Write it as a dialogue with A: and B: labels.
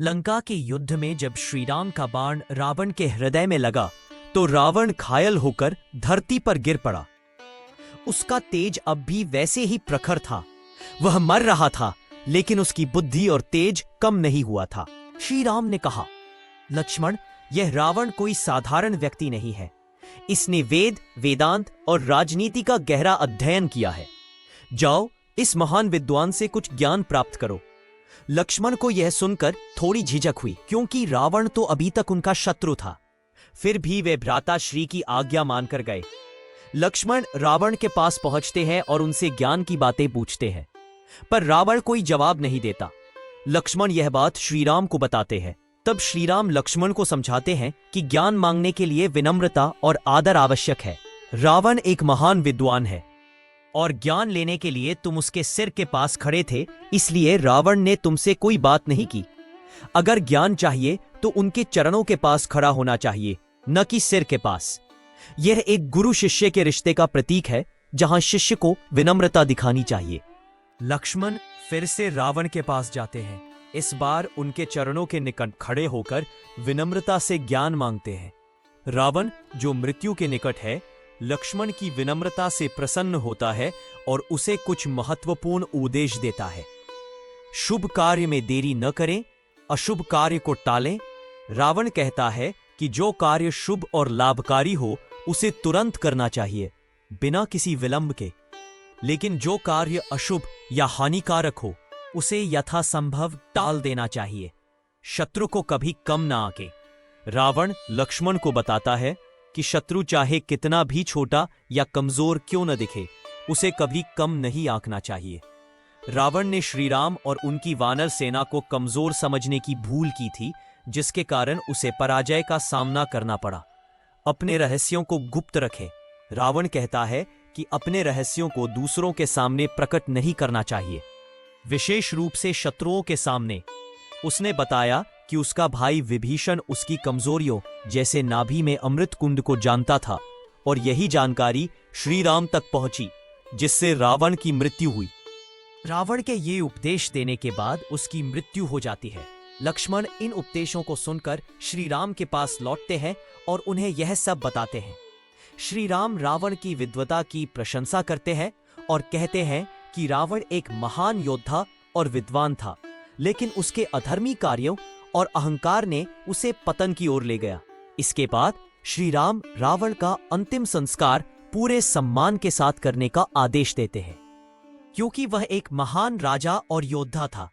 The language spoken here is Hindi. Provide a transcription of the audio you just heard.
A: लंका के युद्ध में जब श्रीराम का बाण रावण के हृदय में लगा तो रावण घायल होकर धरती पर गिर पड़ा। उसका तेज अब भी वैसे ही प्रखर था। वह मर रहा था, लेकिन उसकी बुद्धि और तेज कम नहीं हुआ था। श्री राम ने कहा, लक्ष्मण, यह रावण कोई साधारण व्यक्ति नहीं है। इसने वेद, वेदांत और राजनीति का गहरा अध्ययन किया है। जाओ, इस महान विद्वान से कुछ ज्ञान प्राप्त करो। लक्ष्मण को यह सुनकर थोड़ी झिझक हुई, क्योंकि रावण तो अभी तक उनका शत्रु था। फिर भी वे भ्राता श्री की आज्ञा मानकर गए। लक्ष्मण रावण के पास पहुंचते हैं और उनसे ज्ञान की बातें पूछते हैं, पर रावण कोई जवाब नहीं देता। लक्ष्मण यह बात श्रीराम को बताते हैं। तब श्रीराम लक्ष्मण को समझाते हैं कि ज्ञान मांगने के लिए विनम्रता और आदर आवश्यक है। रावण एक महान विद्वान है और ज्ञान लेने के लिए तुम उसके सिर के पास खड़े थे, इसलिए रावण ने तुमसे कोई बात नहीं की। अगर ज्ञान चाहिए तो उनके चरणों के पास खड़ा होना चाहिए, न कि सिर के पास। यह एक गुरु शिष्य के रिश्ते का प्रतीक है, जहां शिष्य को विनम्रता दिखानी चाहिए। लक्ष्मण फिर से रावण के पास जाते हैं। इस बार उनके चरणों के निकट खड़े होकर विनम्रता से ज्ञान मांगते हैं। रावण, जो मृत्यु के निकट है, लक्ष्मण की विनम्रता से प्रसन्न होता है और उसे कुछ महत्वपूर्ण उपदेश देता है। शुभ कार्य में देरी न करें, अशुभ कार्य को टालें। रावण कहता है कि जो कार्य शुभ और लाभकारी हो उसे तुरंत करना चाहिए, बिना किसी विलंब के। लेकिन जो कार्य अशुभ या हानिकारक हो उसे यथासंभव टाल देना चाहिए। शत्रु को कभी कम ना आके। रावण लक्ष्मण को बताता है कि शत्रु चाहे कितना भी छोटा या कमजोर क्यों न दिखे, उसे कभी कम नहीं आंकना चाहिए। रावण ने श्रीराम और उनकी वानर सेना को कमजोर समझने की भूल की थी, जिसके कारण उसे पराजय का सामना करना पड़ा। अपने रहस्यों को गुप्त रखें। रावण कहता है कि अपने रहस्यों को दूसरों के सामने प्रकट नहीं करना चाहिए, विशेष रूप से शत्रुओं के सामने। उसने बताया कि उसका भाई विभीषण उसकी कमजोरियों जैसे नाभि में अमृत कुंड को जानता था, और यही जानकारी श्री राम तक पहुंची, जिससे रावण की मृत्यु हुई। रावण के ये उपदेश देने के बाद उसकी मृत्यु हो जाती है। लक्ष्मण इन उपदेशों को सुनकर श्री राम के पास लौटते हैं और उन्हें यह सब बताते हैं। श्री राम रावण की विद्वता की प्रशंसा करते हैं और कहते हैं कि रावण एक महान योद्धा और विद्वान था, लेकिन उसके अधर्मी कार्यों और अहंकार ने उसे पतन की ओर ले गया। इसके बाद श्री राम रावण का अंतिम संस्कार पूरे सम्मान के साथ करने का आदेश देते हैं, क्योंकि वह एक महान राजा और योद्धा था।